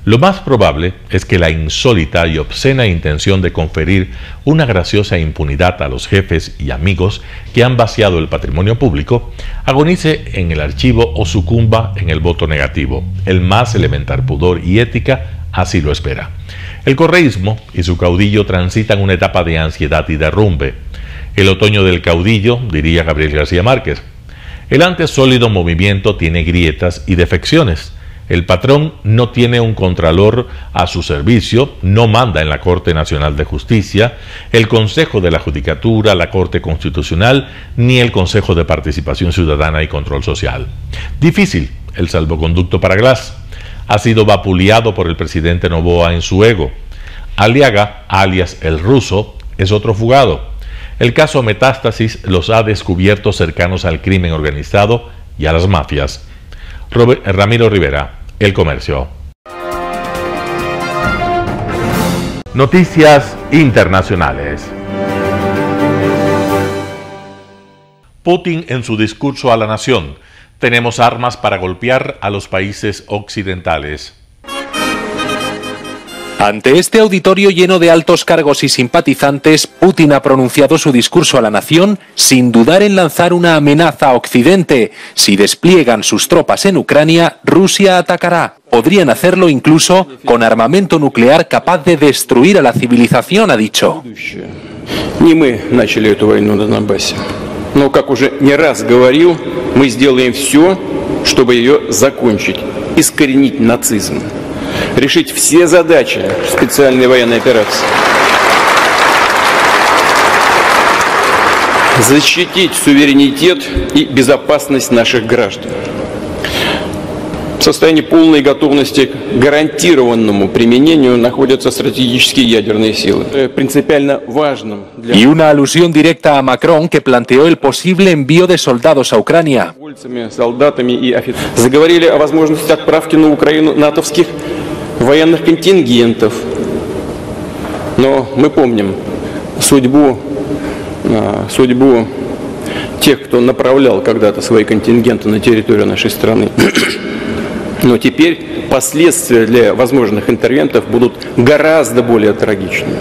Lo más probable es que la insólita y obscena intención de conferir una graciosa impunidad a los jefes y amigos que han vaciado el patrimonio público agonice en el archivo o sucumba en el voto negativo. El más elemental pudor y ética así lo espera. El correísmo y su caudillo transitan una etapa de ansiedad y derrumbe. El otoño del caudillo, diría Gabriel García Márquez. El antes sólido movimiento tiene grietas y defecciones. El patrón no tiene un contralor a su servicio, no manda en la Corte Nacional de Justicia, el Consejo de la Judicatura, la Corte Constitucional, ni el Consejo de Participación Ciudadana y Control Social. Difícil el salvoconducto para Glass. Ha sido vapuleado por el presidente Noboa en su ego. Aliaga, alias el ruso, es otro fugado. El caso Metástasis los ha descubierto cercanos al crimen organizado y a las mafias. Ramiro Rivera, El Comercio. Noticias internacionales. Putin en su discurso a la nación: tenemos armas para golpear a los países occidentales. Ante este auditorio lleno de altos cargos y simpatizantes, Putin ha pronunciado su discurso a la nación sin dudar en lanzar una amenaza a Occidente. Si despliegan sus tropas en Ucrania, Rusia atacará. Podrían hacerlo incluso con armamento nuclear capaz de destruir a la civilización, ha dicho. Не мы начали эту войну на Донбассе, но, как уже не раз говорил, мы сделаем все, чтобы ее закончить, искоренить нацизм. Решить все задачи специальной военной операции. Защитить суверенитет и безопасность наших граждан. В состоянии полной готовности к гарантированному применению находятся стратегические ядерные силы. Принципиально важным для... Y una alusión directa a Macron, que planteó el posible envío de soldados a Ucrania. Солдатами и офицерами заговорили о возможности отправки на Украину натовских военных контингентов. Но мы помним судьбу тех, кто направлял когда-то свои контингенты на территорию нашей страны. Но теперь последствия для возможных интервентов будут гораздо более трагичными.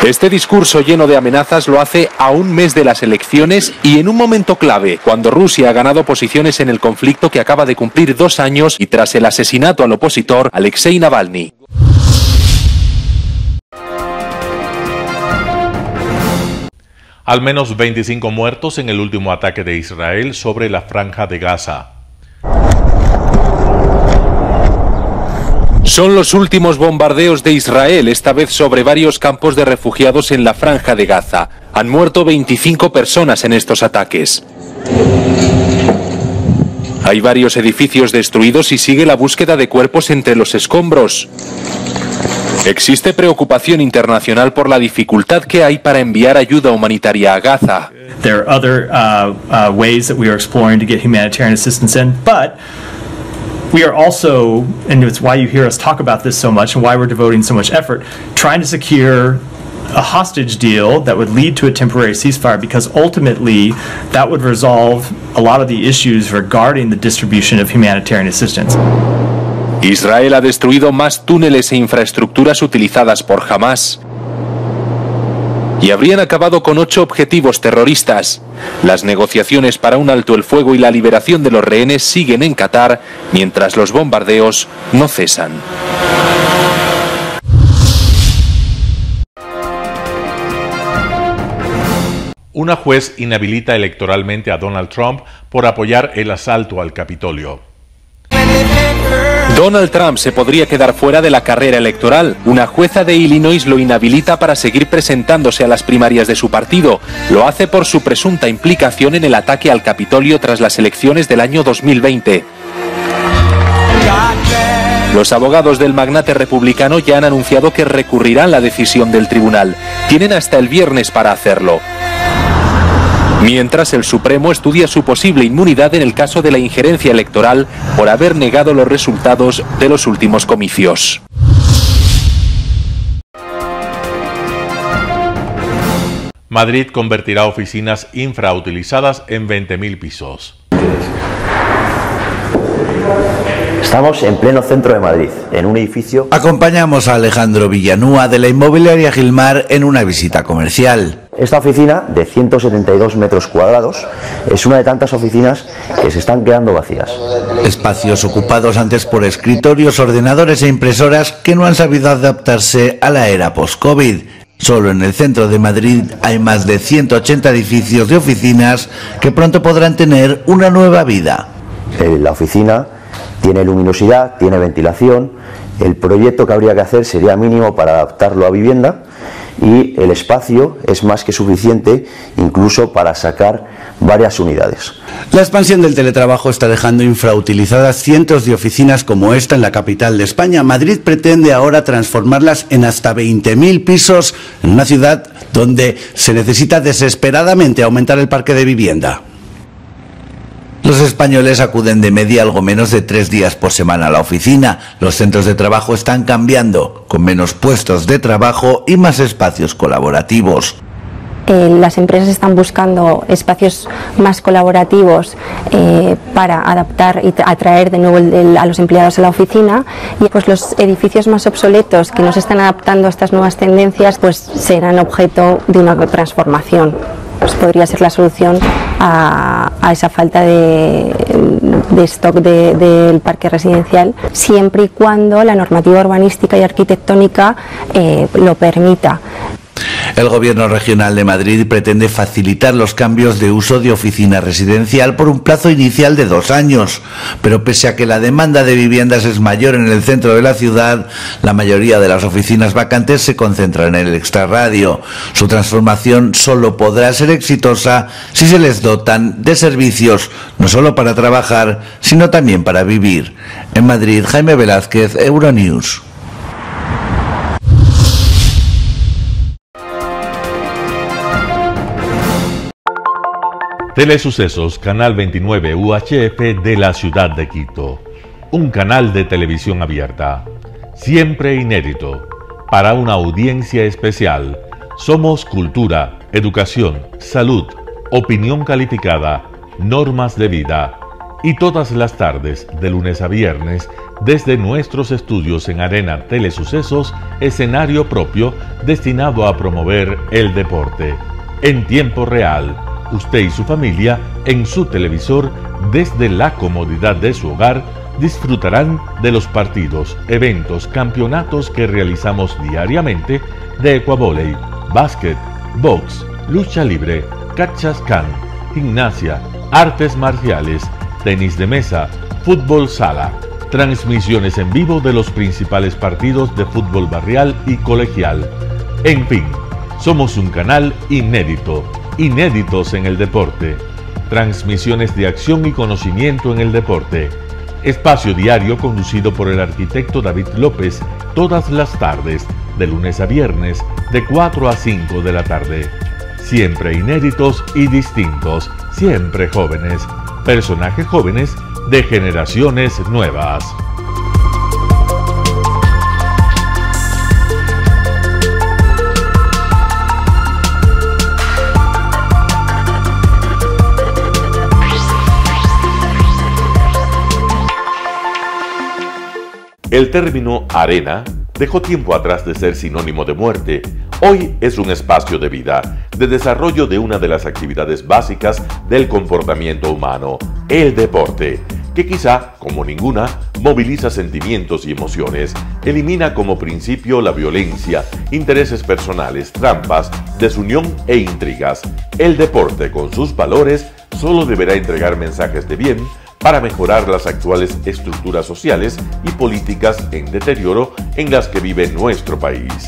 Este discurso lleno de amenazas lo hace a un mes de las elecciones y en un momento clave, cuando Rusia ha ganado posiciones en el conflicto que acaba de cumplir 2 años y tras el asesinato al opositor Alexei Navalny. Al menos 25 muertos en el último ataque de Israel sobre la Franja de Gaza. Son los últimos bombardeos de Israel, esta vez sobre varios campos de refugiados en la Franja de Gaza. Han muerto 25 personas en estos ataques. Hay varios edificios destruidos y sigue la búsqueda de cuerpos entre los escombros. Existe preocupación internacional por la dificultad que hay para enviar ayuda humanitaria a Gaza. There are other ways that we are exploring to get humanitarian assistance in, but we are also, and it's why you hear us talk about this so much and why we're devoting so much effort, trying to secure a hostage deal that would lead to a temporary ceasefire, because ultimately that would resolve a lot of the issues regarding the distribution of humanitarian assistance. Israel ha destruido más túneles e infraestructuras utilizadas por Hamás y habrían acabado con 8 objetivos terroristas. Las negociaciones para un alto el fuego y la liberación de los rehenes siguen en Qatar, mientras los bombardeos no cesan. Una juez inhabilita electoralmente a Donald Trump por apoyar el asalto al Capitolio. Donald Trump se podría quedar fuera de la carrera electoral. Una jueza de Illinois lo inhabilita para seguir presentándose a las primarias de su partido. Lo hace por su presunta implicación en el ataque al Capitolio tras las elecciones del año 2020. Los abogados del magnate republicano ya han anunciado que recurrirán la decisión del tribunal. Tienen hasta el viernes para hacerlo. Mientras, el Supremo estudia su posible inmunidad en el caso de la injerencia electoral por haber negado los resultados de los últimos comicios. Madrid convertirá oficinas infrautilizadas en 20.000 pisos. Estamos en pleno centro de Madrid, en un edificio... Acompañamos a Alejandro Villanúa de la inmobiliaria Gilmar en una visita comercial. Esta oficina, de 172 metros cuadrados, es una de tantas oficinas que se están quedando vacías. Espacios ocupados antes por escritorios, ordenadores e impresoras que no han sabido adaptarse a la era post-COVID. Solo en el centro de Madrid hay más de 180 edificios de oficinas que pronto podrán tener una nueva vida. La oficina tiene luminosidad, tiene ventilación, el proyecto que habría que hacer sería mínimo para adaptarlo a vivienda y el espacio es más que suficiente incluso para sacar varias unidades. La expansión del teletrabajo está dejando infrautilizadas cientos de oficinas como esta en la capital de España. Madrid pretende ahora transformarlas en hasta 20.000 pisos en una ciudad donde se necesita desesperadamente aumentar el parque de vivienda. Los españoles acuden de media algo menos de 3 días por semana a la oficina. Los centros de trabajo están cambiando, con menos puestos de trabajo y más espacios colaborativos. Las empresas están buscando espacios más colaborativos para adaptar y atraer de nuevo a los empleados a la oficina, y pues los edificios más obsoletos que no se están adaptando a estas nuevas tendencias pues serán objeto de una transformación. Pues podría ser la solución a esa falta de stock del parque residencial, siempre y cuando la normativa urbanística y arquitectónica lo permita. El Gobierno Regional de Madrid pretende facilitar los cambios de uso de oficina residencial por un plazo inicial de 2 años, pero pese a que la demanda de viviendas es mayor en el centro de la ciudad, la mayoría de las oficinas vacantes se concentran en el extrarradio. Su transformación solo podrá ser exitosa si se les dotan de servicios, no solo para trabajar, sino también para vivir. En Madrid, Jaime Velázquez, Euronews. Telesucesos, Canal 29 UHF de la ciudad de Quito. Un canal de televisión abierta, siempre inédito, para una audiencia especial. Somos cultura, educación, salud, opinión calificada, normas de vida, y todas las tardes, de lunes a viernes, desde nuestros estudios en Arena Telesucesos, escenario propio destinado a promover el deporte. En tiempo real, usted y su familia, en su televisor, desde la comodidad de su hogar, disfrutarán de los partidos, eventos, campeonatos que realizamos diariamente de ecuavóley, básquet, box, lucha libre, cachascán, gimnasia, artes marciales, tenis de mesa, fútbol sala, transmisiones en vivo de los principales partidos de fútbol barrial y colegial. En fin, somos un canal inédito, inéditos en el deporte. Transmisiones de acción y conocimiento en el deporte. Espacio diario conducido por el arquitecto David López todas las tardes, de lunes a viernes, de 4 a 5 de la tarde. Siempre inéditos y distintos, siempre jóvenes. Personajes jóvenes de generaciones nuevas. El término arena dejó tiempo atrás de ser sinónimo de muerte. Hoy es un espacio de vida, de desarrollo de una de las actividades básicas del comportamiento humano, el deporte, que quizá, como ninguna, moviliza sentimientos y emociones, elimina como principio la violencia, intereses personales, trampas, desunión e intrigas. El deporte, con sus valores, solo deberá entregar mensajes de bien para mejorar las actuales estructuras sociales y políticas en deterioro en las que vive nuestro país.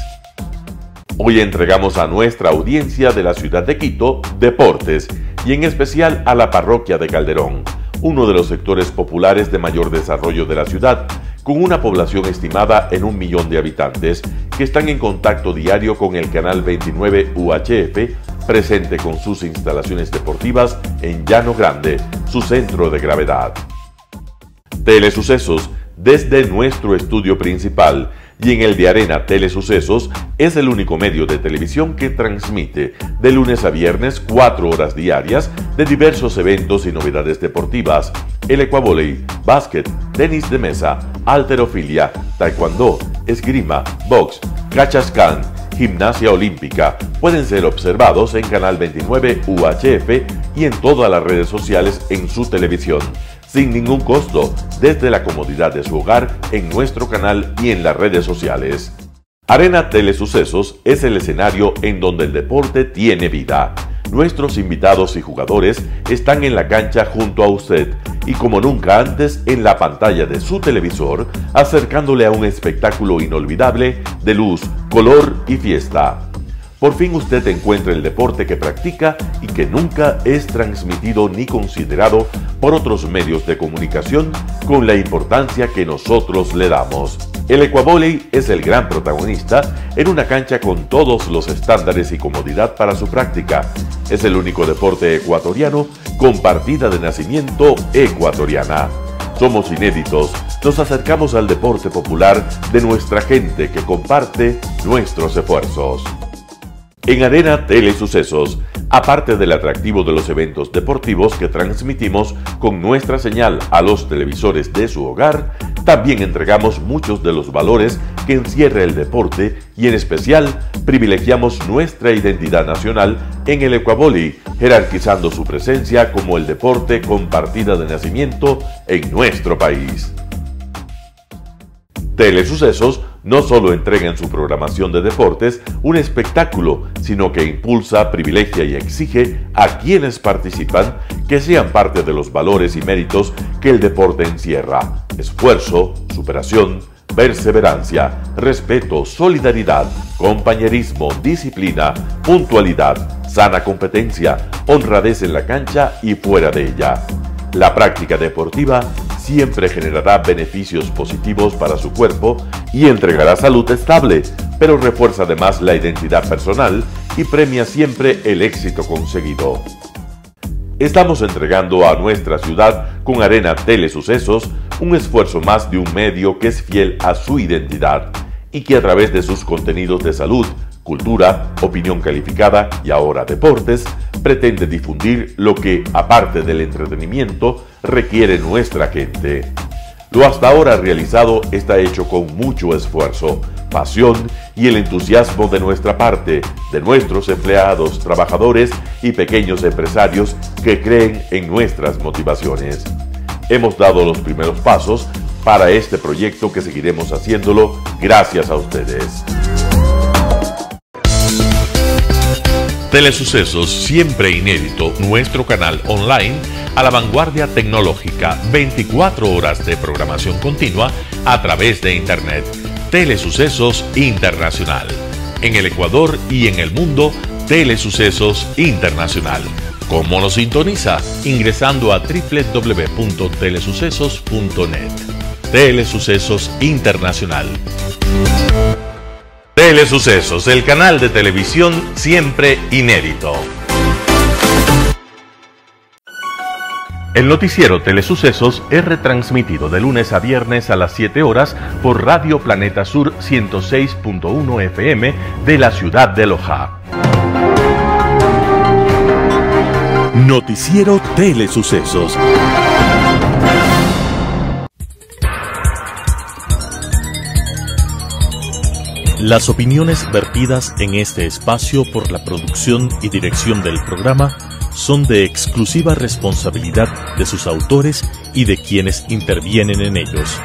Hoy entregamos a nuestra audiencia de la ciudad de Quito deportes y en especial a la parroquia de Calderón, uno de los sectores populares de mayor desarrollo de la ciudad, con una población estimada en 1 millón de habitantes que están en contacto diario con el canal 29 UHF, presente con sus instalaciones deportivas en Llano Grande, su centro de gravedad. Telesucesos, desde nuestro estudio principal y en el de Arena Telesucesos, es el único medio de televisión que transmite de lunes a viernes 4 horas diarias de diversos eventos y novedades deportivas: el ecuavóley, básquet, tenis de mesa, halterofilia, taekwondo, esgrima, box, cachascán, gimnasia olímpica. Pueden ser observados en Canal 29 UHF y en todas las redes sociales en su televisión, sin ningún costo, desde la comodidad de su hogar, en nuestro canal y en las redes sociales. Arena Telesucesos es el escenario en donde el deporte tiene vida. Nuestros invitados y jugadores están en la cancha junto a usted y como nunca antes en la pantalla de su televisor, acercándole a un espectáculo inolvidable de luz, color y fiesta. Por fin usted encuentra el deporte que practica y que nunca es transmitido ni considerado por otros medios de comunicación con la importancia que nosotros le damos. El ecuavóley es el gran protagonista en una cancha con todos los estándares y comodidad para su práctica. Es el único deporte ecuatoriano con partida de nacimiento ecuatoriana. Somos inéditos, nos acercamos al deporte popular de nuestra gente que comparte nuestros esfuerzos. En Arena Telesucesos, aparte del atractivo de los eventos deportivos que transmitimos con nuestra señal a los televisores de su hogar, también entregamos muchos de los valores que encierra el deporte y en especial privilegiamos nuestra identidad nacional en el ecuavóley, jerarquizando su presencia como el deporte con partida de nacimiento en nuestro país. Telesucesos no solo entrega en su programación de deportes un espectáculo, sino que impulsa, privilegia y exige a quienes participan que sean parte de los valores y méritos que el deporte encierra: esfuerzo, superación, perseverancia, respeto, solidaridad, compañerismo, disciplina, puntualidad, sana competencia, honradez en la cancha y fuera de ella. La práctica deportiva siempre generará beneficios positivos para su cuerpo y entregará salud estable, pero refuerza además la identidad personal y premia siempre el éxito conseguido. Estamos entregando a nuestra ciudad con Arena Telesucesos un esfuerzo más de un medio que es fiel a su identidad y que a través de sus contenidos de salud, cultura, opinión calificada y ahora deportes, pretende difundir lo que, aparte del entretenimiento, requiere nuestra gente. Lo hasta ahora realizado está hecho con mucho esfuerzo, pasión y el entusiasmo de nuestra parte, de nuestros empleados, trabajadores y pequeños empresarios que creen en nuestras motivaciones. Hemos dado los primeros pasos para este proyecto que seguiremos haciéndolo gracias a ustedes. Telesucesos, siempre inédito, nuestro canal online a la vanguardia tecnológica, 24 horas de programación continua a través de Internet. Telesucesos Internacional. En el Ecuador y en el mundo, Telesucesos Internacional. ¿Cómo nos sintoniza? Ingresando a www.telesucesos.net. Telesucesos Internacional. Telesucesos, el canal de televisión siempre inédito. El noticiero Telesucesos es retransmitido de lunes a viernes a las 7 horas por Radio Planeta Sur 106.1 FM de la ciudad de Loja. Noticiero Telesucesos. Las opiniones vertidas en este espacio por la producción y dirección del programa son de exclusiva responsabilidad de sus autores y de quienes intervienen en ellos.